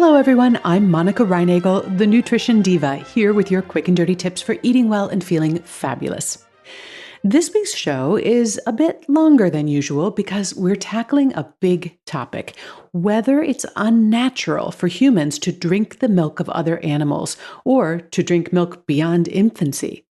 Hello, everyone. I'm Monica Reinagel, the Nutrition Diva, here with your quick and dirty tips for eating well and feeling fabulous. This week's show is a bit longer than usual because we're tackling a big topic: whether it's unnatural for humans to drink the milk of other animals or to drink milk beyond infancy.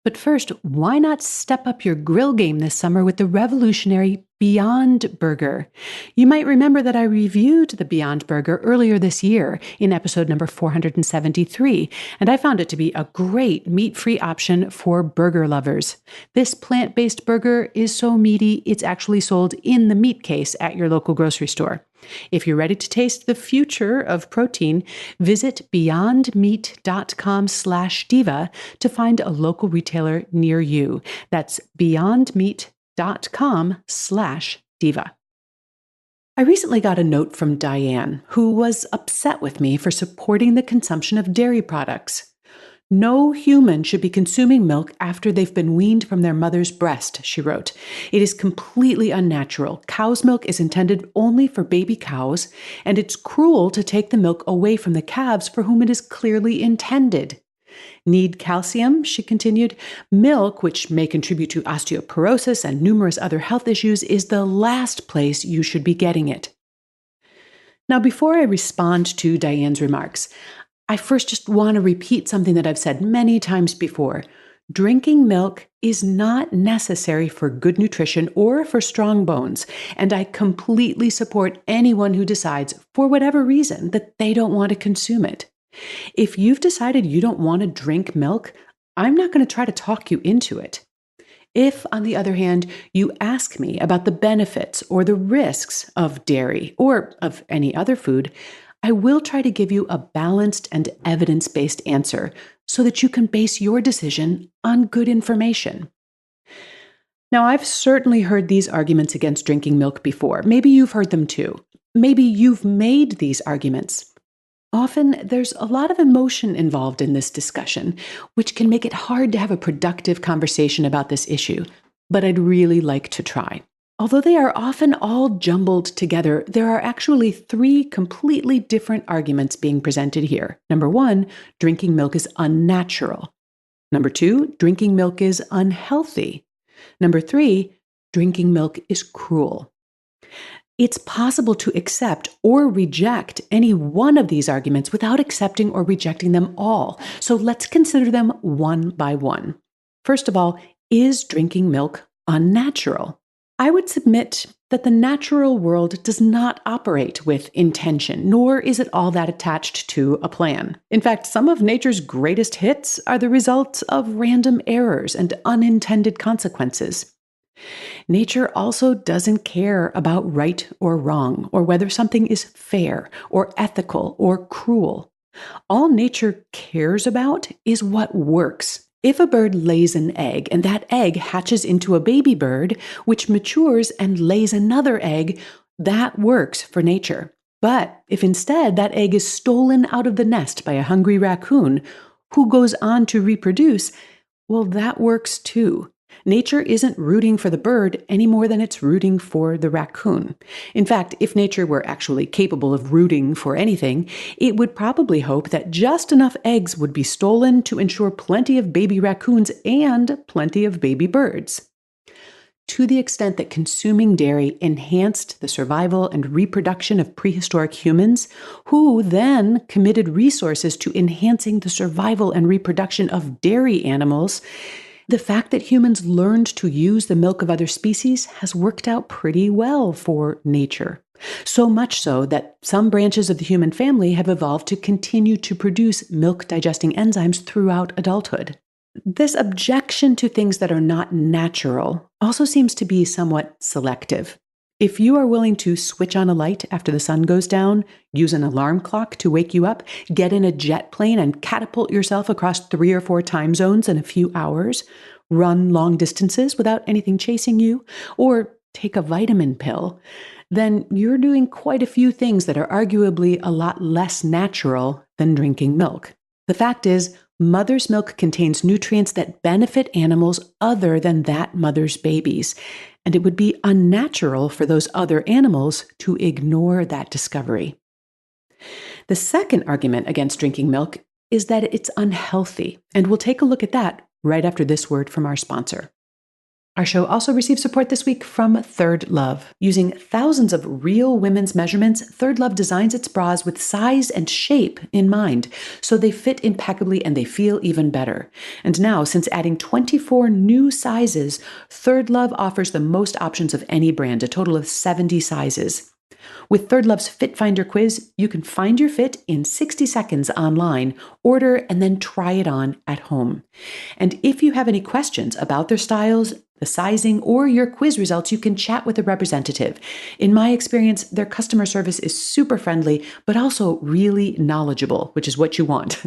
But first, why not step up your grill game this summer with the revolutionary Beyond Burger? You might remember that I reviewed the Beyond Burger earlier this year in episode number 473, and I found it to be a great meat-free option for burger lovers. This plant-based burger is so meaty, it's actually sold in the meat case at your local grocery store. If you're ready to taste the future of protein, visit beyondmeat.com/diva to find a local retailer near you. That's beyondmeat.com/diva. I recently got a note from Diane, who was upset with me for supporting the consumption of dairy products. No human should be consuming milk after they've been weaned from their mother's breast, she wrote. It is completely unnatural. Cow's milk is intended only for baby cows, and it's cruel to take the milk away from the calves for whom it is clearly intended. Need calcium, she continued. Milk, which may contribute to osteoporosis and numerous other health issues, is the last place you should be getting it. Now, before I respond to Diane's remarks, I first just want to repeat something that I've said many times before. Drinking milk is not necessary for good nutrition or for strong bones, and I completely support anyone who decides, for whatever reason, that they don't want to consume it. If you've decided you don't want to drink milk, I'm not going to try to talk you into it. If, on the other hand, you ask me about the benefits or the risks of dairy or of any other food, I will try to give you a balanced and evidence-based answer so that you can base your decision on good information. Now, I've certainly heard these arguments against drinking milk before. Maybe you've heard them too. Maybe you've made these arguments. Often, there's a lot of emotion involved in this discussion, which can make it hard to have a productive conversation about this issue, but I'd really like to try. Although they are often all jumbled together, there are actually three completely different arguments being presented here. Number one, drinking milk is unnatural. Number two, drinking milk is unhealthy. Number three, drinking milk is cruel. It's possible to accept or reject any one of these arguments without accepting or rejecting them all. So let's consider them one by one. First of all, is drinking milk unnatural? I would submit that the natural world does not operate with intention, nor is it all that attached to a plan. In fact, some of nature's greatest hits are the result of random errors and unintended consequences. Nature also doesn't care about right or wrong, or whether something is fair or ethical or cruel. All nature cares about is what works. If a bird lays an egg and that egg hatches into a baby bird, which matures and lays another egg, that works for nature. But if instead that egg is stolen out of the nest by a hungry raccoon, who goes on to reproduce, well, that works too. Nature isn't rooting for the bird any more than it's rooting for the raccoon. In fact, if nature were actually capable of rooting for anything, it would probably hope that just enough eggs would be stolen to ensure plenty of baby raccoons and plenty of baby birds. To the extent that consuming dairy enhanced the survival and reproduction of prehistoric humans, who then committed resources to enhancing the survival and reproduction of dairy animals, the fact that humans learned to use the milk of other species has worked out pretty well for nature. So much so that some branches of the human family have evolved to continue to produce milk-digesting enzymes throughout adulthood. This objection to things that are not natural also seems to be somewhat selective. If you are willing to switch on a light after the sun goes down, use an alarm clock to wake you up, get in a jet plane and catapult yourself across 3 or 4 time zones in a few hours, run long distances without anything chasing you, or take a vitamin pill, then you're doing quite a few things that are arguably a lot less natural than drinking milk. The fact is, mother's milk contains nutrients that benefit animals other than that mother's babies, and it would be unnatural for those other animals to ignore that discovery. The second argument against drinking milk is that it's unhealthy, and we'll take a look at that right after this word from our sponsor. Our show also received support this week from Third Love. Using thousands of real women's measurements, Third Love designs its bras with size and shape in mind, so they fit impeccably and they feel even better. And now, since adding 24 new sizes, Third Love offers the most options of any brand, a total of 70 sizes. With Third Love's Fit Finder quiz, you can find your fit in 60 seconds online, order, and then try it on at home. And if you have any questions about their styles, the sizing, or your quiz results, you can chat with a representative. In my experience, their customer service is super friendly, but also really knowledgeable, which is what you want.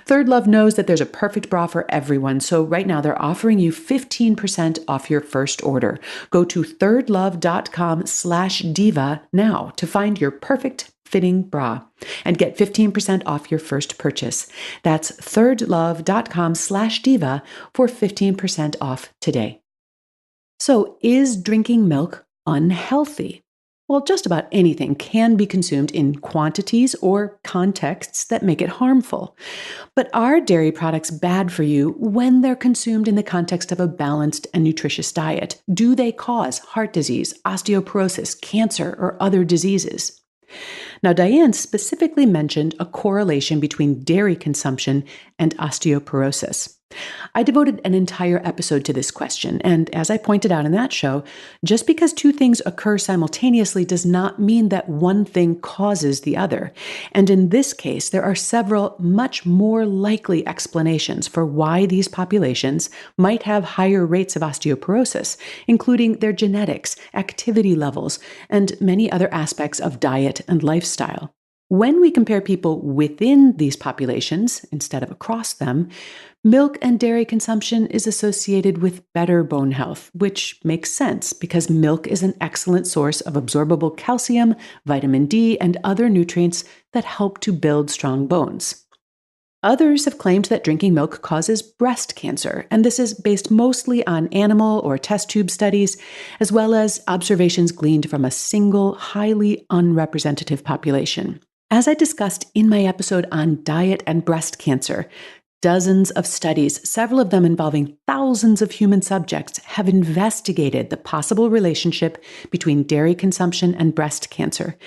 Third Love knows that there's a perfect bra for everyone, so right now they're offering you 15% off your first order. Go to thirdlove.com/diva now to find your perfect fitting bra and get 15% off your first purchase. That's thirdlove.com/diva for 15% off today. So, is drinking milk unhealthy? Well, just about anything can be consumed in quantities or contexts that make it harmful. But are dairy products bad for you when they're consumed in the context of a balanced and nutritious diet? Do they cause heart disease, osteoporosis, cancer, or other diseases? Now, Diane specifically mentioned a correlation between dairy consumption and osteoporosis. I devoted an entire episode to this question, and as I pointed out in that show, just because two things occur simultaneously does not mean that one thing causes the other. And in this case, there are several much more likely explanations for why these populations might have higher rates of osteoporosis, including their genetics, activity levels, and many other aspects of diet and lifestyle. When we compare people within these populations instead of across them, milk and dairy consumption is associated with better bone health, which makes sense because milk is an excellent source of absorbable calcium, vitamin D, and other nutrients that help to build strong bones. Others have claimed that drinking milk causes breast cancer, and this is based mostly on animal or test tube studies, as well as observations gleaned from a single, highly unrepresentative population. As I discussed in my episode on diet and breast cancer, dozens of studies, several of them involving thousands of human subjects, have investigated the possible relationship between dairy consumption and breast cancer.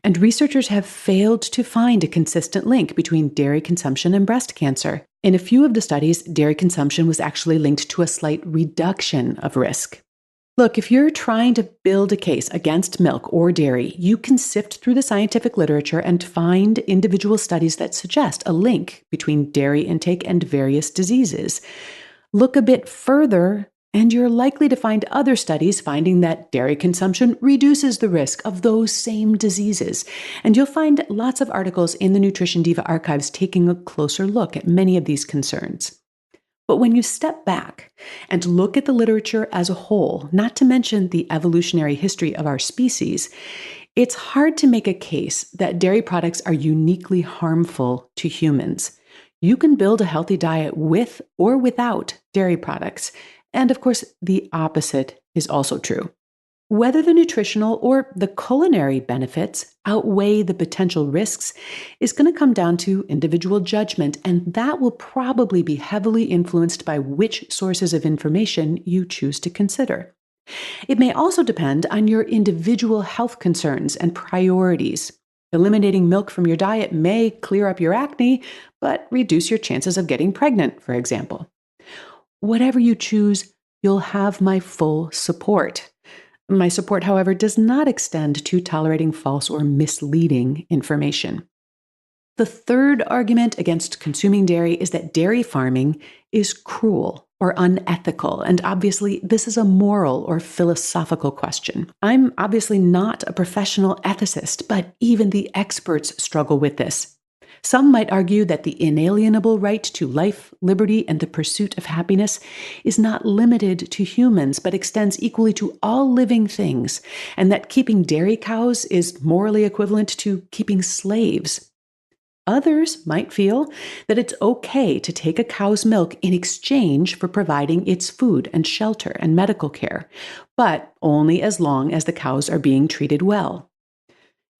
And researchers have failed to find a consistent link between dairy consumption and breast cancer. In a few of the studies, dairy consumption was actually linked to a slight reduction of risk. Look, if you're trying to build a case against milk or dairy, you can sift through the scientific literature and find individual studies that suggest a link between dairy intake and various diseases. Look a bit further, and you're likely to find other studies finding that dairy consumption reduces the risk of those same diseases. And you'll find lots of articles in the Nutrition Diva archives taking a closer look at many of these concerns. But when you step back and look at the literature as a whole, not to mention the evolutionary history of our species, it's hard to make a case that dairy products are uniquely harmful to humans. You can build a healthy diet with or without dairy products. And of course, the opposite is also true. Whether the nutritional or the culinary benefits outweigh the potential risks is going to come down to individual judgment, and that will probably be heavily influenced by which sources of information you choose to consider. It may also depend on your individual health concerns and priorities. Eliminating milk from your diet may clear up your acne, but reduce your chances of getting pregnant, for example. Whatever you choose, you'll have my full support. My support, however, does not extend to tolerating false or misleading information. The third argument against consuming dairy is that dairy farming is cruel or unethical, and obviously this is a moral or philosophical question. I'm obviously not a professional ethicist, but even the experts struggle with this. Some might argue that the inalienable right to life, liberty, and the pursuit of happiness is not limited to humans, but extends equally to all living things, and that keeping dairy cows is morally equivalent to keeping slaves. Others might feel that it's okay to take a cow's milk in exchange for providing its food and shelter and medical care, but only as long as the cows are being treated well.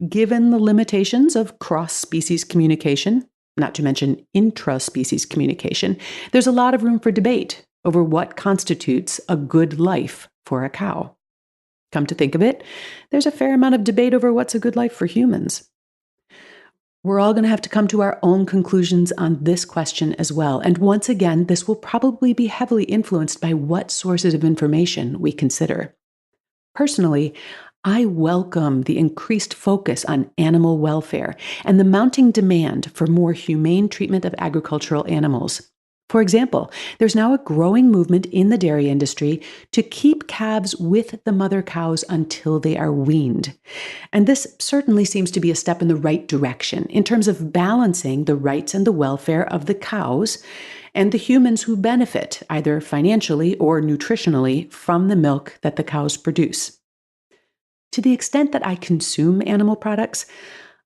Given the limitations of cross-species communication, not to mention intra-species communication, there's a lot of room for debate over what constitutes a good life for a cow. Come to think of it, there's a fair amount of debate over what's a good life for humans. We're all going to have to come to our own conclusions on this question as well. And once again, this will probably be heavily influenced by what sources of information we consider. Personally, I welcome the increased focus on animal welfare and the mounting demand for more humane treatment of agricultural animals. For example, there's now a growing movement in the dairy industry to keep calves with the mother cows until they are weaned. And this certainly seems to be a step in the right direction in terms of balancing the rights and the welfare of the cows and the humans who benefit, either financially or nutritionally, from the milk that the cows produce. To the extent that I consume animal products,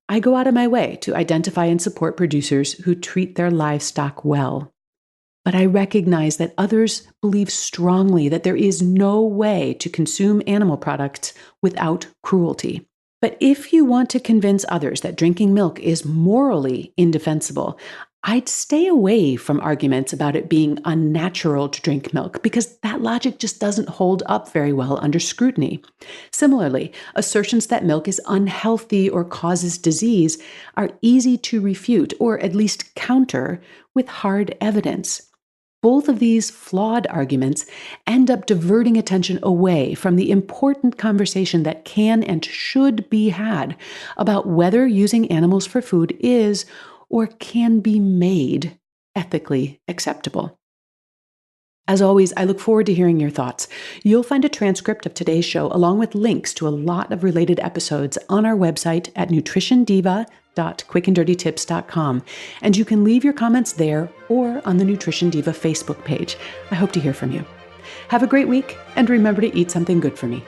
I go out of my way to identify and support producers who treat their livestock well. But I recognize that others believe strongly that there is no way to consume animal products without cruelty. But if you want to convince others that drinking milk is morally indefensible, I'd stay away from arguments about it being unnatural to drink milk because that logic just doesn't hold up very well under scrutiny. Similarly, assertions that milk is unhealthy or causes disease are easy to refute or at least counter with hard evidence. Both of these flawed arguments end up diverting attention away from the important conversation that can and should be had about whether using animals for food is or can be made ethically acceptable. As always, I look forward to hearing your thoughts. You'll find a transcript of today's show along with links to a lot of related episodes on our website at nutritiondiva.quickanddirtytips.com, and you can leave your comments there or on the Nutrition Diva Facebook page. I hope to hear from you. Have a great week, and remember to eat something good for me.